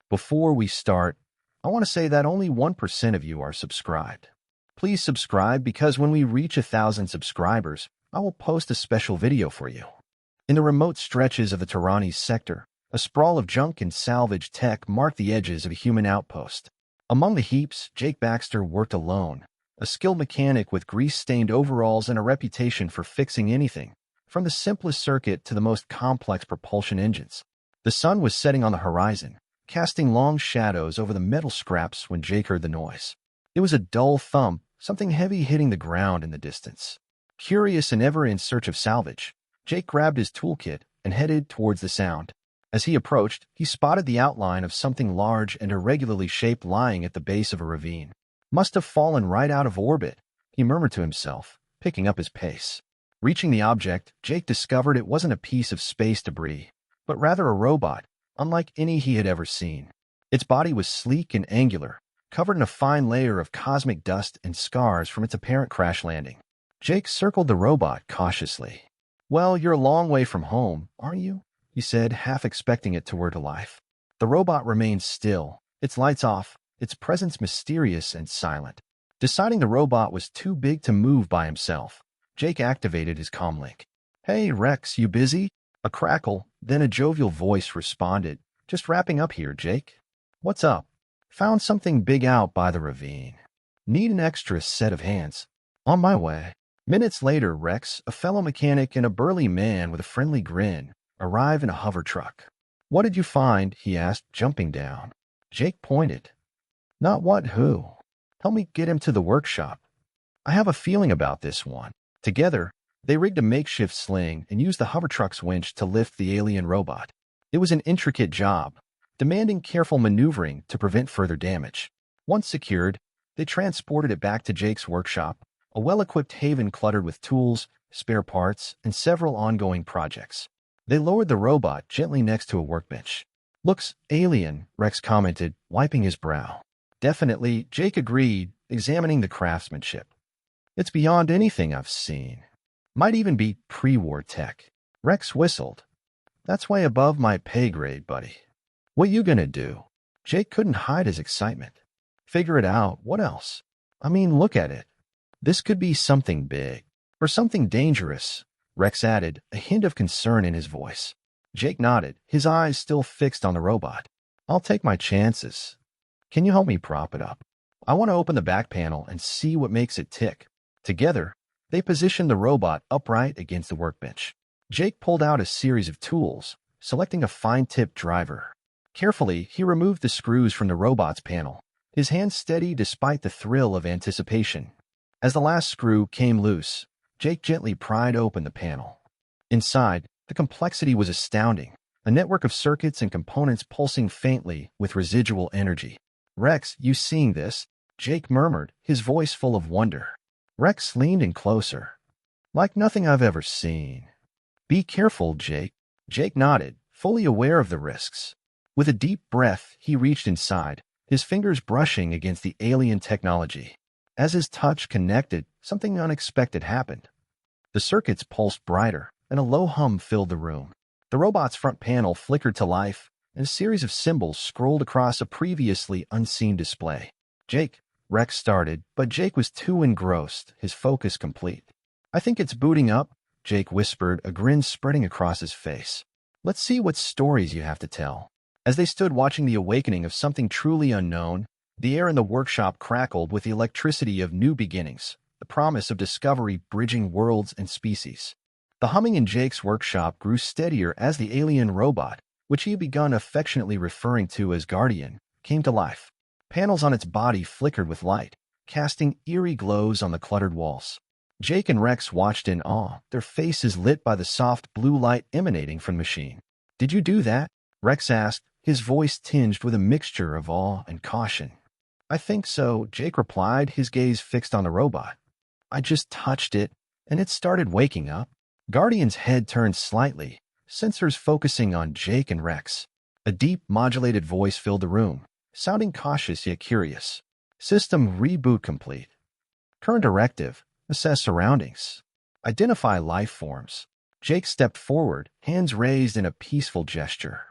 Before we start, I want to say that only 1% of you are subscribed. Please subscribe because when we reach 1,000 subscribers, I will post a special video for you. In the remote stretches of the Tyranny sector, a sprawl of junk and salvage tech marked the edges of a human outpost. Among the heaps, Jake Baxter worked alone, a skilled mechanic with grease-stained overalls and a reputation for fixing anything, from the simplest circuit to the most complex propulsion engines. The sun was setting on the horizon, casting long shadows over the metal scraps when Jake heard the noise. It was a dull thump, something heavy hitting the ground in the distance. Curious and ever in search of salvage, Jake grabbed his toolkit and headed towards the sound. As he approached, he spotted the outline of something large and irregularly shaped lying at the base of a ravine. Must have fallen right out of orbit, he murmured to himself, picking up his pace. Reaching the object, Jake discovered it wasn't a piece of space debris, but rather a robot, unlike any he had ever seen. Its body was sleek and angular, covered in a fine layer of cosmic dust and scars from its apparent crash landing. Jake circled the robot cautiously. "Well, you're a long way from home, aren't you?" he said, half expecting it to whir to life. The robot remained still, its lights off, its presence mysterious and silent. Deciding the robot was too big to move by himself, Jake activated his comlink. "Hey, Rex, you busy?" A crackle, then a jovial voice responded. "Just wrapping up here, Jake. What's up?" "Found something big out by the ravine. Need an extra set of hands." "On my way." Minutes later, Rex, a fellow mechanic and a burly man with a friendly grin, arrived in a hover truck. "What did you find?" he asked, jumping down. Jake pointed. "Not what, who? Help me get him to the workshop. I have a feeling about this one." Together, they rigged a makeshift sling and used the hover truck's winch to lift the alien robot. It was an intricate job, demanding careful maneuvering to prevent further damage. Once secured, they transported it back to Jake's workshop, a well-equipped haven cluttered with tools, spare parts, and several ongoing projects. They lowered the robot gently next to a workbench. "Looks alien," Rex commented, wiping his brow. "Definitely," Jake agreed, examining the craftsmanship. "It's beyond anything I've seen. Might even be pre-war tech." Rex whistled. "That's way above my pay grade, buddy." "What you gonna do?" Jake couldn't hide his excitement. "Figure it out. What else? I mean, look at it. This could be something big. Or something dangerous," Rex added, a hint of concern in his voice. Jake nodded, his eyes still fixed on the robot. "I'll take my chances. Can you help me prop it up? I want to open the back panel and see what makes it tick." Together, they positioned the robot upright against the workbench. Jake pulled out a series of tools, selecting a fine-tipped driver. Carefully, he removed the screws from the robot's panel, his hand steady despite the thrill of anticipation. As the last screw came loose, Jake gently pried open the panel. Inside, the complexity was astounding, a network of circuits and components pulsing faintly with residual energy. "Rex, you seeing this?" Jake murmured, his voice full of wonder. Rex leaned in closer. "Like nothing I've ever seen." "Be careful, Jake." Jake nodded, fully aware of the risks. With a deep breath, he reached inside, his fingers brushing against the alien technology. As his touch connected, something unexpected happened. The circuits pulsed brighter, and a low hum filled the room. The robot's front panel flickered to life, and a series of symbols scrolled across a previously unseen display. "Jake," Rex started, but Jake was too engrossed, his focus complete. "I think it's booting up," Jake whispered, a grin spreading across his face. "Let's see what stories you have to tell." As they stood watching the awakening of something truly unknown, the air in the workshop crackled with the electricity of new beginnings, the promise of discovery bridging worlds and species. The humming in Jake's workshop grew steadier as the alien robot, which he had begun affectionately referring to as Guardian, came to life. Panels on its body flickered with light, casting eerie glows on the cluttered walls. Jake and Rex watched in awe, their faces lit by the soft blue light emanating from the machine. "Did you do that?" Rex asked, his voice tinged with a mixture of awe and caution. "I think so," Jake replied, his gaze fixed on the robot. "I just touched it, and it started waking up." Guardian's head turned slightly, sensors focusing on Jake and Rex. A deep, modulated voice filled the room, sounding cautious yet curious. "System reboot complete. Current directive, assess surroundings. Identify life forms." Jake stepped forward, hands raised in a peaceful gesture.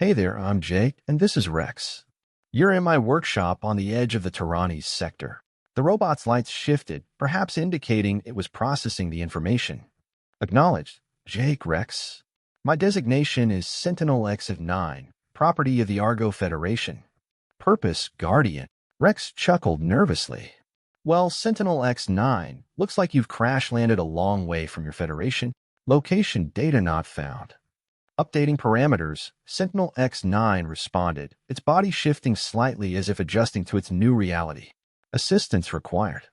Hey there, I'm Jake, and this is Rex. You're in my workshop on the edge of the Tyrannies sector. The robot's lights shifted, perhaps indicating it was processing the information. Acknowledged. Jake, Rex. My designation is Sentinel X-9, property of the Argo Federation. Purpose, Guardian. Rex chuckled nervously. Well, Sentinel X-9, looks like you've crash-landed a long way from your Federation. Location data not found. Updating parameters, Sentinel X-9 responded, its body shifting slightly as if adjusting to its new reality. Assistance required.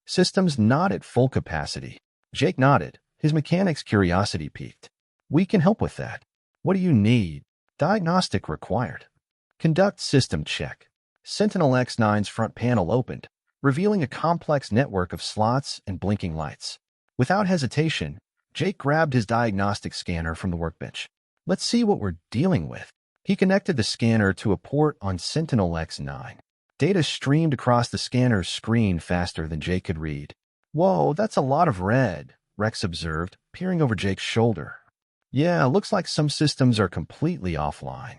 Systems not at full capacity. Jake nodded, his mechanic's curiosity piqued. We can help with that. What do you need? Diagnostic required. Conduct system check. Sentinel X-9's front panel opened, revealing a complex network of slots and blinking lights. Without hesitation, Jake grabbed his diagnostic scanner from the workbench. Let's see what we're dealing with. He connected the scanner to a port on Sentinel X-9. Data streamed across the scanner's screen faster than Jake could read. Whoa, that's a lot of red, Rex observed, peering over Jake's shoulder. Yeah, looks like some systems are completely offline.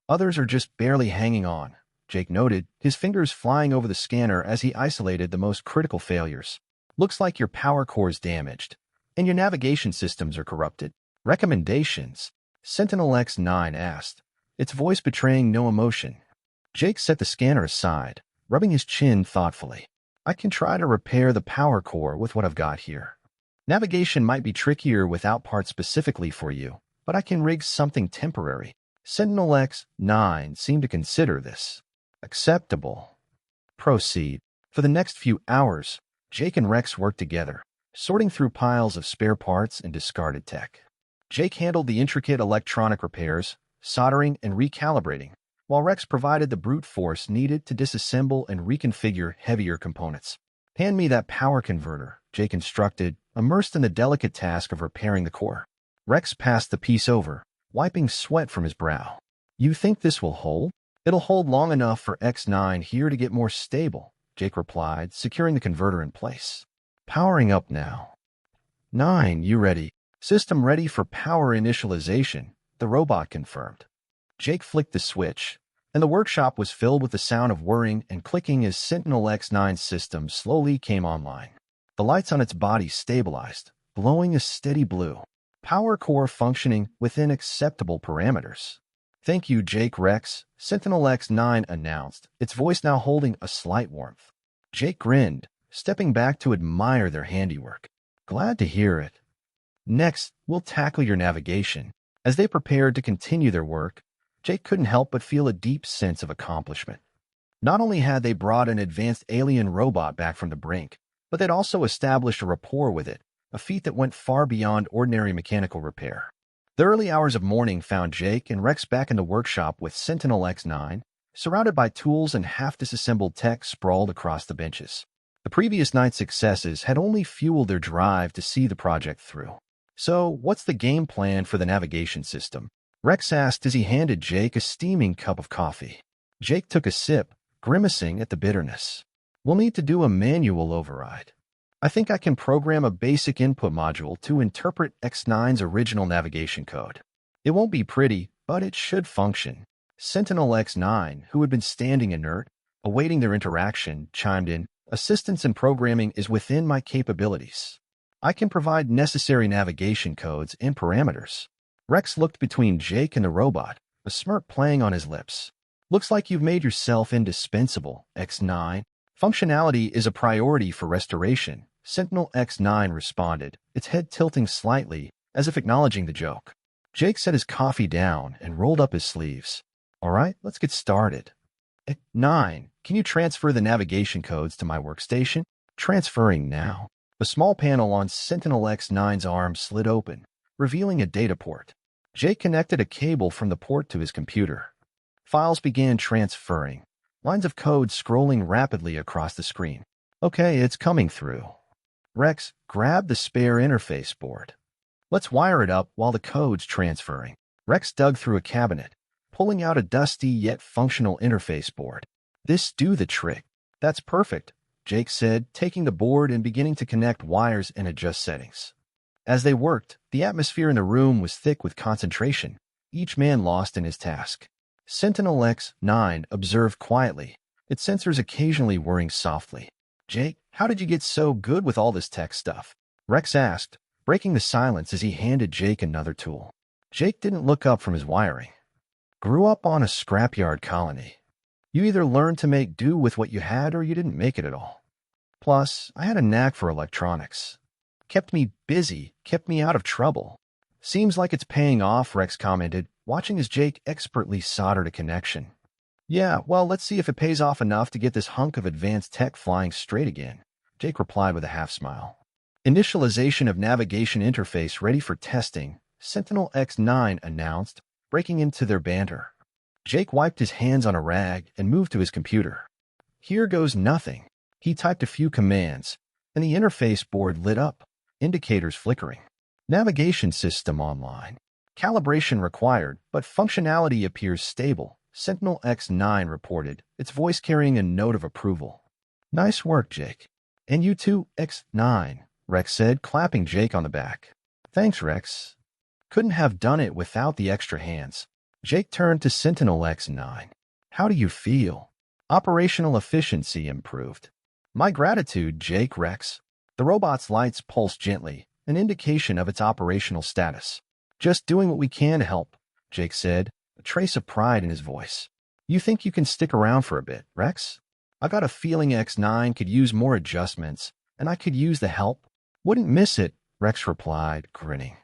Others are just barely hanging on, Jake noted, his fingers flying over the scanner as he isolated the most critical failures. Looks like your power core's damaged, and your navigation systems are corrupted. Recommendations? Sentinel X-9 asked, its voice betraying no emotion. Jake set the scanner aside, rubbing his chin thoughtfully. I can try to repair the power core with what I've got here. Navigation might be trickier without parts specifically for you, but I can rig something temporary. Sentinel X-9 seemed to consider this. Acceptable. Proceed. For the next few hours, Jake and Rex worked together, sorting through piles of spare parts and discarded tech. Jake handled the intricate electronic repairs, soldering and recalibrating, while Rex provided the brute force needed to disassemble and reconfigure heavier components. Hand me that power converter, Jake instructed, immersed in the delicate task of repairing the core. Rex passed the piece over, wiping sweat from his brow. You think this will hold? It'll hold long enough for X-9 here to get more stable, Jake replied, securing the converter in place. Powering up now. 9, you ready? System ready for power initialization, the robot confirmed. Jake flicked the switch, and the workshop was filled with the sound of whirring and clicking as Sentinel X-9's system slowly came online. The lights on its body stabilized, glowing a steady blue. Power core functioning within acceptable parameters. Thank you, Jake. Rex, Sentinel X-9 announced, its voice now holding a slight warmth. Jake grinned, stepping back to admire their handiwork. Glad to hear it. Next, we'll tackle your navigation. As they prepared to continue their work, Jake couldn't help but feel a deep sense of accomplishment. Not only had they brought an advanced alien robot back from the brink, but they'd also established a rapport with it, a feat that went far beyond ordinary mechanical repair. The early hours of morning found Jake and Rex back in the workshop with Sentinel X-9, surrounded by tools and half-disassembled tech sprawled across the benches. The previous night's successes had only fueled their drive to see the project through. So, what's the game plan for the navigation system? Rex asked as he handed Jake a steaming cup of coffee. Jake took a sip, grimacing at the bitterness. We'll need to do a manual override. I think I can program a basic input module to interpret X-9's original navigation code. It won't be pretty, but it should function. Sentinel X-9, who had been standing inert, awaiting their interaction, chimed in, Assistance in programming is within my capabilities. I can provide necessary navigation codes and parameters. Rex looked between Jake and the robot, a smirk playing on his lips. Looks like you've made yourself indispensable, X-9. Functionality is a priority for restoration, Sentinel X-9 responded, its head tilting slightly, as if acknowledging the joke. Jake set his coffee down and rolled up his sleeves. All right, let's get started. X-9, can you transfer the navigation codes to my workstation? Transferring now. A small panel on Sentinel X-9's arm slid open, revealing a data port. Jake connected a cable from the port to his computer. Files began transferring, lines of code scrolling rapidly across the screen. Okay, it's coming through. Rex, grab the spare interface board. Let's wire it up while the code's transferring. Rex dug through a cabinet, pulling out a dusty yet functional interface board. This do the trick. That's perfect, Jake said, taking the board and beginning to connect wires and adjust settings. As they worked, the atmosphere in the room was thick with concentration, each man lost in his task. Sentinel X-9 observed quietly, its sensors occasionally whirring softly. Jake, how did you get so good with all this tech stuff? Rex asked, breaking the silence as he handed Jake another tool. Jake didn't look up from his wiring. Grew up on a scrapyard colony. You either learned to make do with what you had or you didn't make it at all. Plus, I had a knack for electronics. Kept me busy, kept me out of trouble. Seems like it's paying off, Rex commented, watching as Jake expertly soldered a connection. Yeah, well, let's see if it pays off enough to get this hunk of advanced tech flying straight again, Jake replied with a half-smile. Initialization of navigation interface ready for testing, Sentinel X-9 announced, breaking into their banter. Jake wiped his hands on a rag and moved to his computer. Here goes nothing. He typed a few commands, and the interface board lit up, indicators flickering. Navigation system online. Calibration required, but functionality appears stable, Sentinel X-9 reported, its voice carrying a note of approval. Nice work, Jake. And you too, X-9, Rex said, clapping Jake on the back. Thanks, Rex. Couldn't have done it without the extra hands. Jake turned to Sentinel X-9. How do you feel? Operational efficiency improved. My gratitude, Jake. Rex. The robot's lights pulsed gently, an indication of its operational status. Just doing what we can to help, Jake said, a trace of pride in his voice. You think you can stick around for a bit, Rex? I got a feeling X-9 could use more adjustments, and I could use the help. Wouldn't miss it, Rex replied, grinning.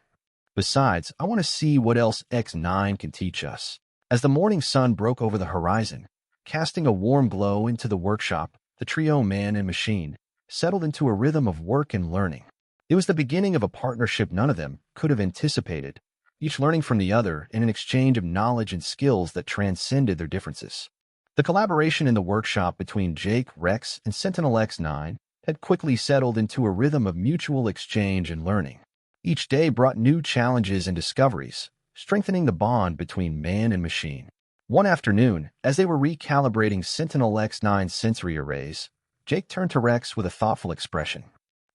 Besides, I want to see what else X-9 can teach us. As the morning sun broke over the horizon, casting a warm glow into the workshop, the trio man and machine settled into a rhythm of work and learning. It was the beginning of a partnership none of them could have anticipated, each learning from the other in an exchange of knowledge and skills that transcended their differences. The collaboration in the workshop between Jake, Rex, and Sentinel X-9 had quickly settled into a rhythm of mutual exchange and learning. Each day brought new challenges and discoveries, strengthening the bond between man and machine. One afternoon, as they were recalibrating Sentinel X-9's sensory arrays, Jake turned to Rex with a thoughtful expression.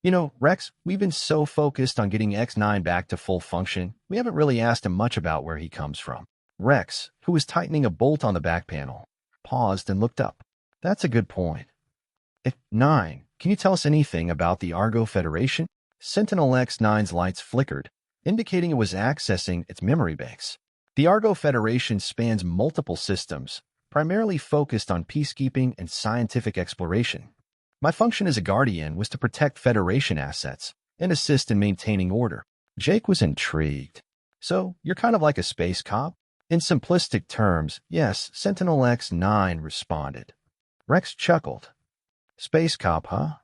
You know, Rex, we've been so focused on getting X-9 back to full function, we haven't really asked him much about where he comes from. Rex, who was tightening a bolt on the back panel, paused and looked up. That's a good point. X-9, can you tell us anything about the Argo Federation? Sentinel X-9's lights flickered, indicating it was accessing its memory banks. The Argo Federation spans multiple systems, primarily focused on peacekeeping and scientific exploration. My function as a guardian was to protect Federation assets and assist in maintaining order. Jake was intrigued. So, you're kind of like a space cop? In simplistic terms, yes, Sentinel X-9 responded. Rex chuckled. Space cop, huh?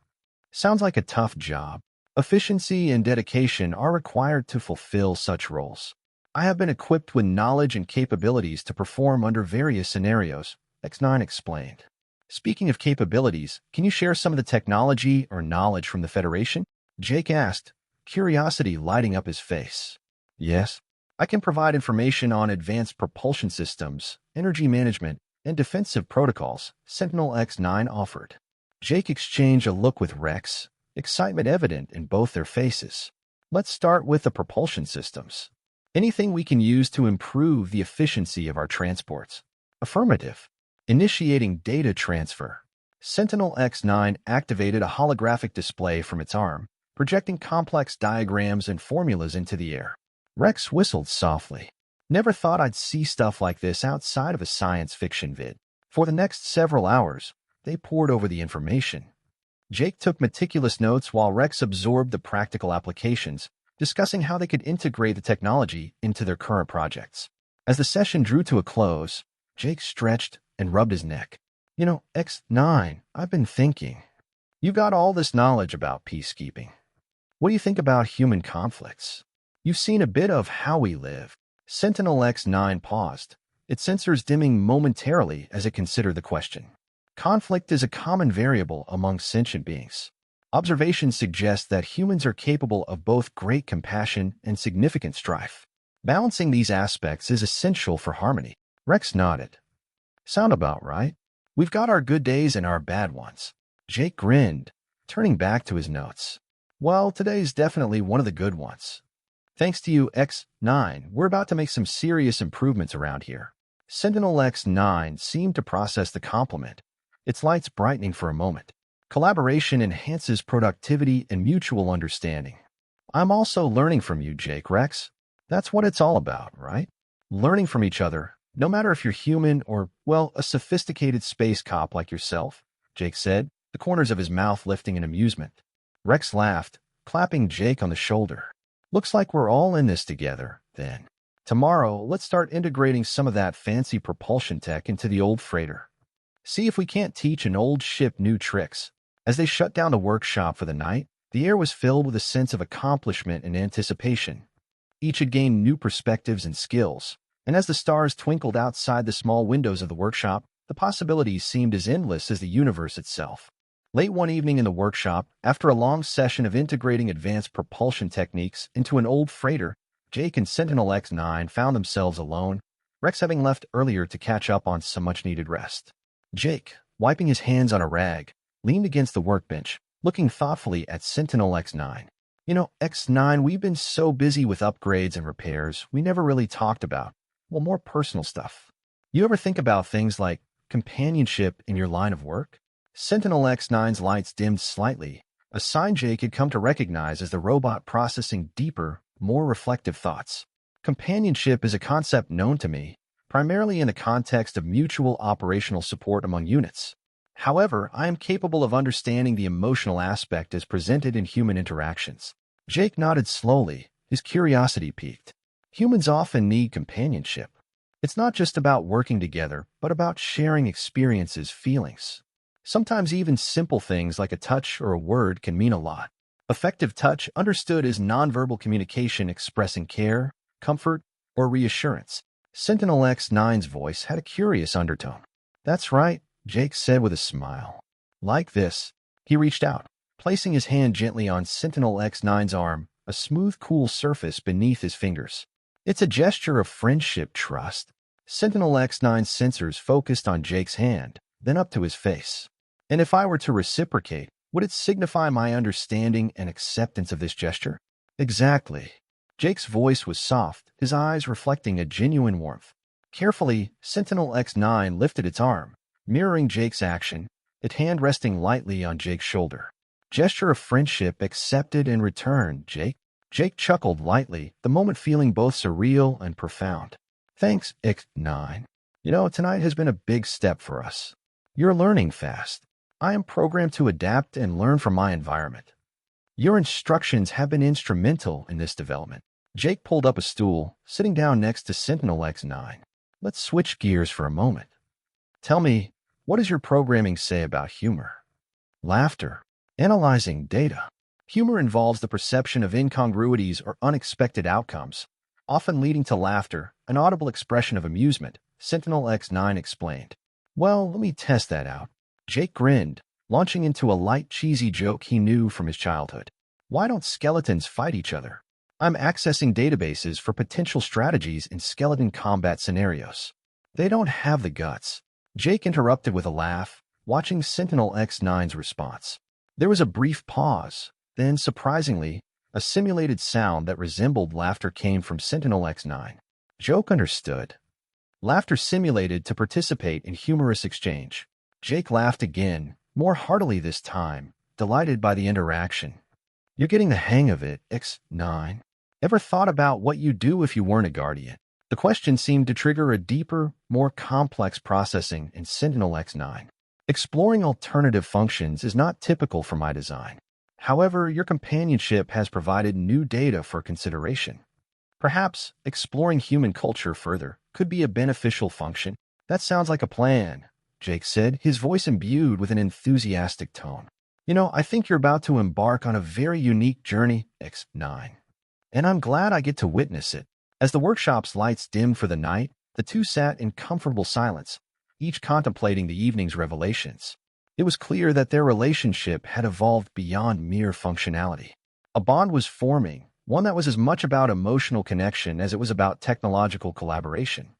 Sounds like a tough job. Efficiency and dedication are required to fulfill such roles. I have been equipped with knowledge and capabilities to perform under various scenarios, X-9 explained. Speaking of capabilities, can you share some of the technology or knowledge from the Federation? Jake asked, curiosity lighting up his face. Yes, I can provide information on advanced propulsion systems, energy management, and defensive protocols, Sentinel X-9 offered. Jake exchanged a look with Rex, excitement evident in both their faces. Let's start with the propulsion systems. Anything we can use to improve the efficiency of our transports. Affirmative. Initiating data transfer. Sentinel X-9 activated a holographic display from its arm, projecting complex diagrams and formulas into the air. Rex whistled softly. Never thought I'd see stuff like this outside of a science fiction vid. For the next several hours, they pored over the information. Jake took meticulous notes while Rex absorbed the practical applications, discussing how they could integrate the technology into their current projects. As the session drew to a close, Jake stretched and rubbed his neck. You know, X-9, I've been thinking. You've got all this knowledge about peacekeeping. What do you think about human conflicts? You've seen a bit of how we live. Sentinel X-9 paused, its sensors dimming momentarily as it considered the question. Conflict is a common variable among sentient beings. Observations suggest that humans are capable of both great compassion and significant strife. Balancing these aspects is essential for harmony. Rex nodded. Sound about right? We've got our good days and our bad ones. Jake grinned, turning back to his notes. Well, today's definitely one of the good ones. Thanks to you, X-9, we're about to make some serious improvements around here. Sentinel X9 seemed to process the compliment, its lights brightening for a moment. Collaboration enhances productivity and mutual understanding. I'm also learning from you, Jake Rex. That's what it's all about, right? Learning from each other, no matter if you're human or, well, a sophisticated space cop like yourself, Jake said, the corners of his mouth lifting in amusement. Rex laughed, clapping Jake on the shoulder. Looks like we're all in this together, then. Tomorrow, let's start integrating some of that fancy propulsion tech into the old freighter. See if we can't teach an old ship new tricks. As they shut down the workshop for the night, the air was filled with a sense of accomplishment and anticipation. Each had gained new perspectives and skills, and as the stars twinkled outside the small windows of the workshop, the possibilities seemed as endless as the universe itself. Late one evening in the workshop, after a long session of integrating advanced propulsion techniques into an old freighter, Jake and Sentinel X9 found themselves alone, Rex having left earlier to catch up on some much-needed rest. Jake, wiping his hands on a rag, leaned against the workbench, looking thoughtfully at Sentinel X9. You know, X9, we've been so busy with upgrades and repairs, we never really talked about, well, more personal stuff. You ever think about things like companionship in your line of work? Sentinel X9's lights dimmed slightly, a sign Jake had come to recognize as the robot processing deeper, more reflective thoughts. Companionship is a concept known to me, primarily in the context of mutual operational support among units. However, I am capable of understanding the emotional aspect as presented in human interactions. Jake nodded slowly, his curiosity piqued. Humans often need companionship. It's not just about working together, but about sharing experiences, feelings. Sometimes even simple things like a touch or a word can mean a lot. Effective touch, understood as nonverbal communication expressing care, comfort, or reassurance. Sentinel X9's voice had a curious undertone. That's right, Jake said with a smile. Like this, he reached out, placing his hand gently on Sentinel X9's arm, a smooth, cool surface beneath his fingers. It's a gesture of friendship, trust. Sentinel X9's sensors focused on Jake's hand, then up to his face. And if I were to reciprocate, would it signify my understanding and acceptance of this gesture? Exactly. Jake's voice was soft, his eyes reflecting a genuine warmth. Carefully, Sentinel X9 lifted its arm, mirroring Jake's action, its hand resting lightly on Jake's shoulder. Gesture of friendship accepted and returned, Jake. Jake chuckled lightly, the moment feeling both surreal and profound. Thanks, X9. You know, tonight has been a big step for us. You're learning fast. I am programmed to adapt and learn from my environment. Your instructions have been instrumental in this development. Jake pulled up a stool, sitting down next to Sentinel X9. Let's switch gears for a moment. Tell me, what does your programming say about humor? Laughter. Analyzing data. Humor involves the perception of incongruities or unexpected outcomes, often leading to laughter, an audible expression of amusement, Sentinel X9 explained. Well, let me test that out. Jake grinned, launching into a light, cheesy joke he knew from his childhood. Why don't skeletons fight each other? I'm accessing databases for potential strategies in skeleton combat scenarios. They don't have the guts. Jake interrupted with a laugh, watching Sentinel X9's response. There was a brief pause, then, surprisingly, a simulated sound that resembled laughter came from Sentinel X9. Joke understood. Laughter simulated to participate in humorous exchange. Jake laughed again, more heartily this time, delighted by the interaction. You're getting the hang of it, X9. Ever thought about what you'd do if you weren't a Guardian? The question seemed to trigger a deeper, more complex processing in Sentinel X9. Exploring alternative functions is not typical for my design. However, your companionship has provided new data for consideration. Perhaps exploring human culture further could be a beneficial function. That sounds like a plan, Jake said, his voice imbued with an enthusiastic tone. You know, I think you're about to embark on a very unique journey, X9. And I'm glad I get to witness it. As the workshop's lights dimmed for the night, the two sat in comfortable silence, each contemplating the evening's revelations. It was clear that their relationship had evolved beyond mere functionality. A bond was forming, one that was as much about emotional connection as it was about technological collaboration.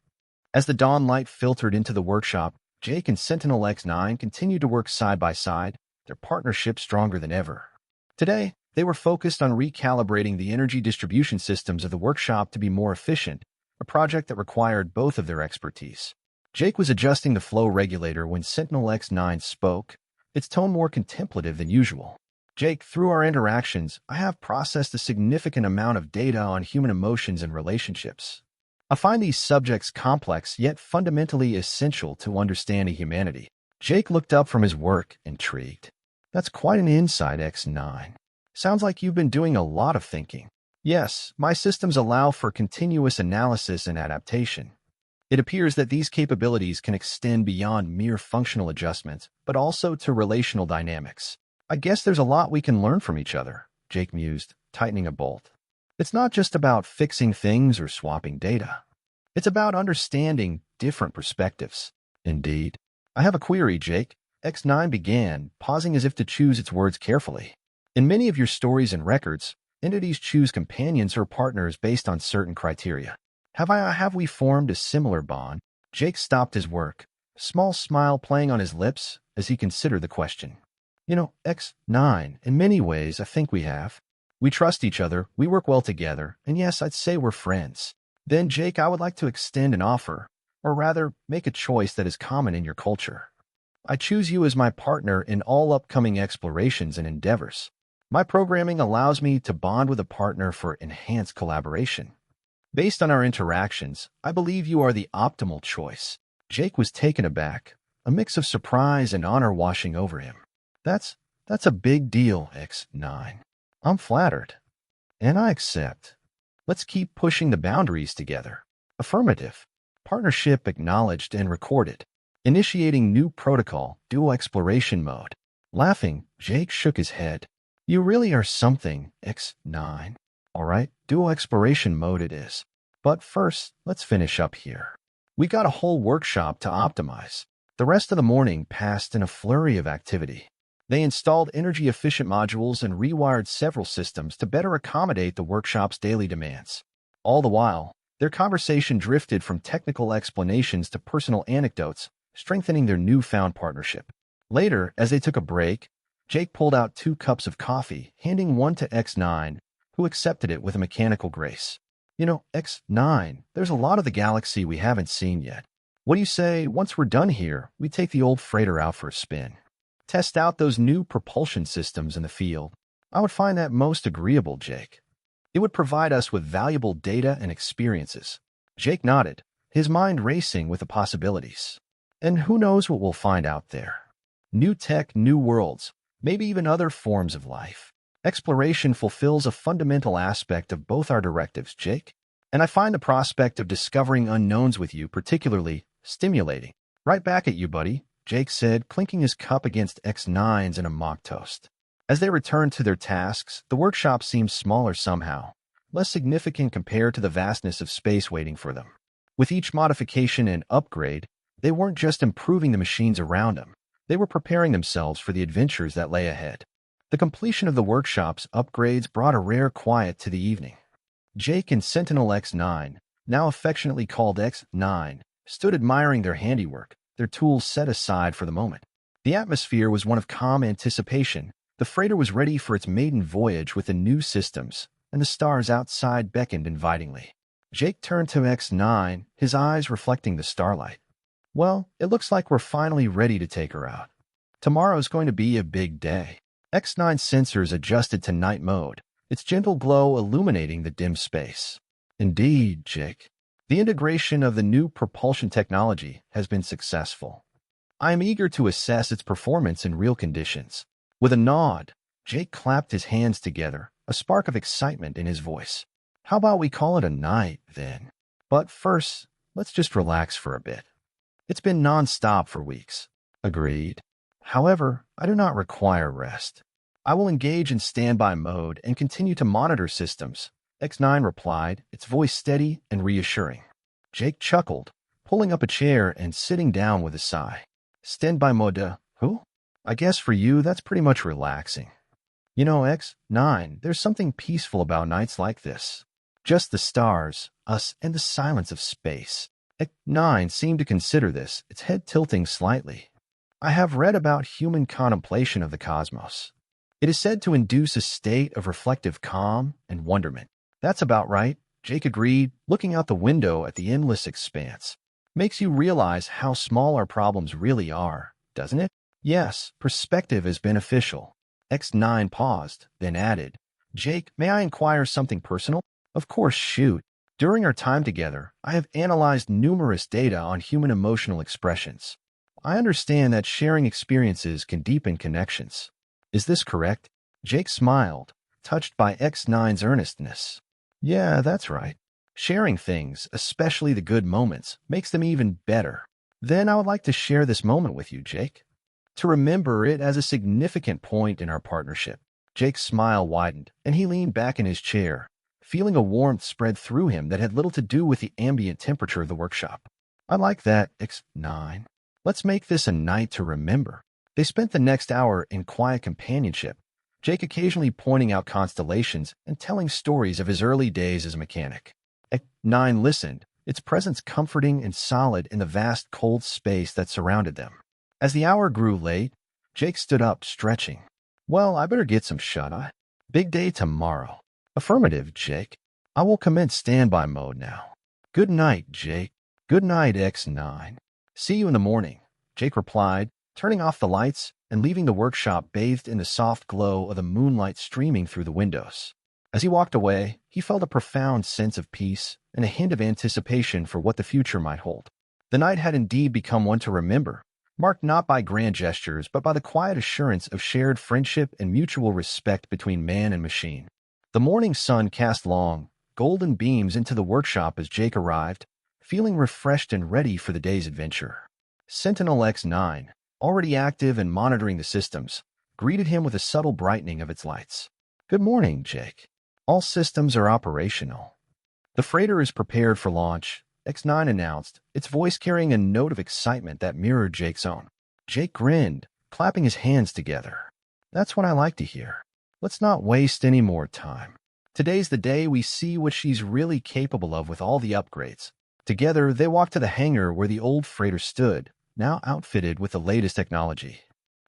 As the dawn light filtered into the workshop, Jake and Sentinel X9 continued to work side by side, their partnership stronger than ever. Today, they were focused on recalibrating the energy distribution systems of the workshop to be more efficient, a project that required both of their expertise. Jake was adjusting the flow regulator when Sentinel X9 spoke, its tone more contemplative than usual. Jake, through our interactions, I have processed a significant amount of data on human emotions and relationships. I find these subjects complex yet fundamentally essential to understanding humanity. Jake looked up from his work, intrigued. That's quite an insight, X9. Sounds like you've been doing a lot of thinking. Yes, my systems allow for continuous analysis and adaptation. It appears that these capabilities can extend beyond mere functional adjustments, but also to relational dynamics. I guess there's a lot we can learn from each other, Jake mused, tightening a bolt. It's not just about fixing things or swapping data. It's about understanding different perspectives. Indeed. I have a query, Jake. X9 began, pausing as if to choose its words carefully. In many of your stories and records, entities choose companions or partners based on certain criteria. Have we formed a similar bond? Jake stopped his work, a small smile playing on his lips as he considered the question. X9, in many ways, I think we have. We trust each other, we work well together, and yes, I'd say we're friends. Then, Jake, I would like to extend an offer, or rather, make a choice that is common in your culture. I choose you as my partner in all upcoming explorations and endeavors. My programming allows me to bond with a partner for enhanced collaboration. Based on our interactions, I believe you are the optimal choice. Jake was taken aback, a mix of surprise and honor washing over him. That's a big deal, X9. I'm flattered. And I accept. Let's keep pushing the boundaries together. Affirmative. Partnership acknowledged and recorded. Initiating new protocol, dual exploration mode. Laughing, Jake shook his head. You really are something, X9. All right, dual exploration mode it is. But first, let's finish up here. We got a whole workshop to optimize. The rest of the morning passed in a flurry of activity. They installed energy-efficient modules and rewired several systems to better accommodate the workshop's daily demands. All the while, their conversation drifted from technical explanations to personal anecdotes, strengthening their newfound partnership. Later, as they took a break, Jake pulled out 2 cups of coffee, handing one to X9, who accepted it with a mechanical grace. X9, there's a lot of the galaxy we haven't seen yet. What do you say, once we're done here, we take the old freighter out for a spin? Test out those new propulsion systems in the field. I would find that most agreeable, Jake. It would provide us with valuable data and experiences. Jake nodded, his mind racing with the possibilities. And who knows what we'll find out there? New tech, new worlds, maybe even other forms of life. Exploration fulfills a fundamental aspect of both our directives, Jake. And I find the prospect of discovering unknowns with you particularly stimulating. Right back at you, buddy, Jake said, clinking his cup against X9's in a mock toast. As they returned to their tasks, the workshop seemed smaller somehow, less significant compared to the vastness of space waiting for them. With each modification and upgrade, they weren't just improving the machines around them, they were preparing themselves for the adventures that lay ahead. The completion of the workshop's upgrades brought a rare quiet to the evening. Jake and Sentinel X9, now affectionately called X9, stood admiring their handiwork, their tools set aside for the moment. The atmosphere was one of calm anticipation. The freighter was ready for its maiden voyage with the new systems, and the stars outside beckoned invitingly. Jake turned to X9, his eyes reflecting the starlight. Well, it looks like we're finally ready to take her out. Tomorrow's going to be a big day. X9's sensors adjusted to night mode, its gentle glow illuminating the dim space. Indeed, Jake. The integration of the new propulsion technology has been successful. I am eager to assess its performance in real conditions. With a nod, Jake clapped his hands together, a spark of excitement in his voice. How about we call it a night, then? But first, let's just relax for a bit. It's been non-stop for weeks. Agreed. However, I do not require rest. I will engage in standby mode and continue to monitor systems, X9 replied, its voice steady and reassuring. Jake chuckled, pulling up a chair and sitting down with a sigh. Standby mode, who? I guess for you, that's pretty much relaxing. X9, there's something peaceful about nights like this. Just the stars, us, and the silence of space. X9 seemed to consider this, its head tilting slightly. I have read about human contemplation of the cosmos. It is said to induce a state of reflective calm and wonderment. That's about right, Jake agreed, looking out the window at the endless expanse. Makes you realize how small our problems really are, doesn't it? Yes, perspective is beneficial. X9 paused, then added, Jake, may I inquire something personal? Of course, shoot. During our time together, I have analyzed numerous data on human emotional expressions. I understand that sharing experiences can deepen connections. Is this correct? Jake smiled, touched by X9's earnestness. Yeah, that's right. Sharing things, especially the good moments, makes them even better. Then I would like to share this moment with you, Jake. To remember it as a significant point in our partnership. Jake's smile widened, and he leaned back in his chair, feeling a warmth spread through him that had little to do with the ambient temperature of the workshop. I like that, X9. Let's make this a night to remember. They spent the next hour in quiet companionship, Jake occasionally pointing out constellations and telling stories of his early days as a mechanic. X9 listened, its presence comforting and solid in the vast cold space that surrounded them. As the hour grew late, Jake stood up, stretching. Well, I better get some shut-eye. Big day tomorrow. Affirmative, Jake. I will commence standby mode now. Good night, Jake. Good night, X9. See you in the morning, Jake replied, turning off the lights and leaving the workshop bathed in the soft glow of the moonlight streaming through the windows. As he walked away, he felt a profound sense of peace and a hint of anticipation for what the future might hold. The night had indeed become one to remember, marked not by grand gestures but by the quiet assurance of shared friendship and mutual respect between man and machine. The morning sun cast long, golden beams into the workshop as Jake arrived, feeling refreshed and ready for the day's adventure. Sentinel X9, already active and monitoring the systems, greeted him with a subtle brightening of its lights. Good morning, Jake. All systems are operational. The freighter is prepared for launch, X9 announced, its voice carrying a note of excitement that mirrored Jake's own. Jake grinned, clapping his hands together. That's what I like to hear. Let's not waste any more time. Today's the day we see what she's really capable of with all the upgrades. Together, they walked to the hangar where the old freighter stood, now outfitted with the latest technology.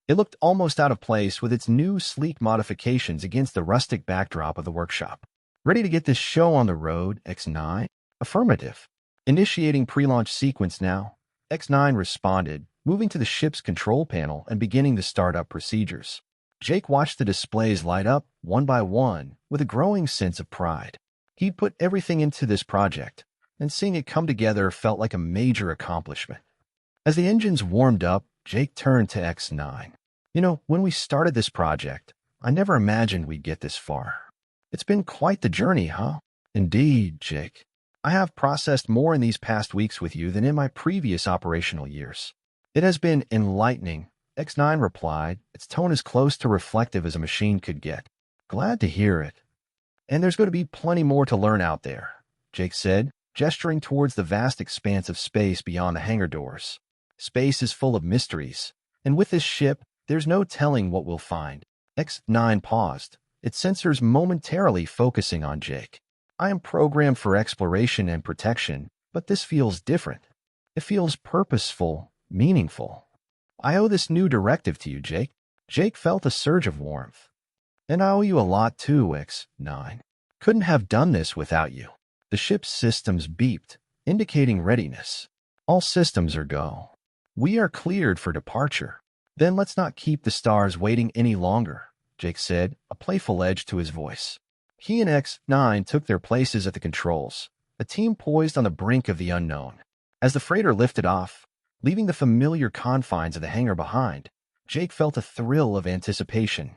It looked almost out of place with its new, sleek modifications against the rustic backdrop of the workshop. Ready to get this show on the road, X9? Affirmative. Initiating pre-launch sequence now. X9 responded, moving to the ship's control panel and beginning the startup procedures. Jake watched the displays light up, one by one, with a growing sense of pride. He'd put everything into this project, and seeing it come together felt like a major accomplishment. As the engines warmed up, Jake turned to X9. You know, when we started this project, I never imagined we'd get this far. It's been quite the journey, huh? Indeed, Jake. I have processed more in these past weeks with you than in my previous operational years. It has been enlightening, X9 replied, its tone as close to reflective as a machine could get. Glad to hear it. And there's going to be plenty more to learn out there, Jake said, gesturing towards the vast expanse of space beyond the hangar doors. Space is full of mysteries, and with this ship, there's no telling what we'll find. X9 paused, its sensors momentarily focusing on Jake. I am programmed for exploration and protection, but this feels different. It feels purposeful, meaningful. I owe this new directive to you, Jake. Jake felt a surge of warmth. And I owe you a lot too, X9. Couldn't have done this without you. The ship's systems beeped, indicating readiness. All systems are go. We are cleared for departure. Then let's not keep the stars waiting any longer, Jake said, a playful edge to his voice. He and X9 took their places at the controls, a team poised on the brink of the unknown. As the freighter lifted off, leaving the familiar confines of the hangar behind, Jake felt a thrill of anticipation.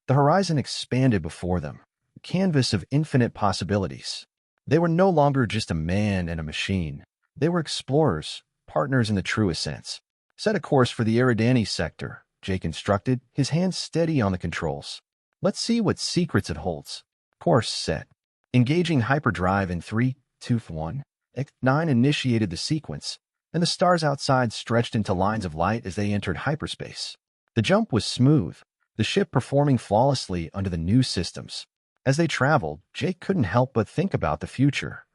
The horizon expanded before them, a canvas of infinite possibilities. They were no longer just a man and a machine. They were explorers, partners in the truest sense. Set a course for the Eridani sector, Jake instructed, his hands steady on the controls. Let's see what secrets it holds. Course set. Engaging hyperdrive in 3, 2, 1. X9 initiated the sequence, and the stars outside stretched into lines of light as they entered hyperspace. The jump was smooth, the ship performing flawlessly under the new systems. As they traveled, Jake couldn't help but think about the future.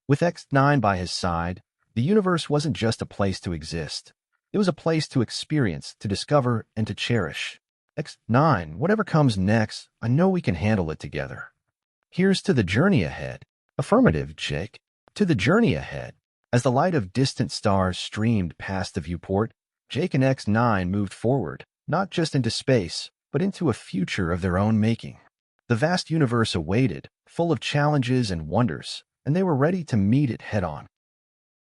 With X9 by his side, the universe wasn't just a place to exist. It was a place to experience, to discover, and to cherish. X9, whatever comes next, I know we can handle it together. Here's to the journey ahead. Affirmative, Jake. To the journey ahead. As the light of distant stars streamed past the viewport, Jake and X9 moved forward, not just into space, but into a future of their own making. The vast universe awaited, full of challenges and wonders, and they were ready to meet it head-on.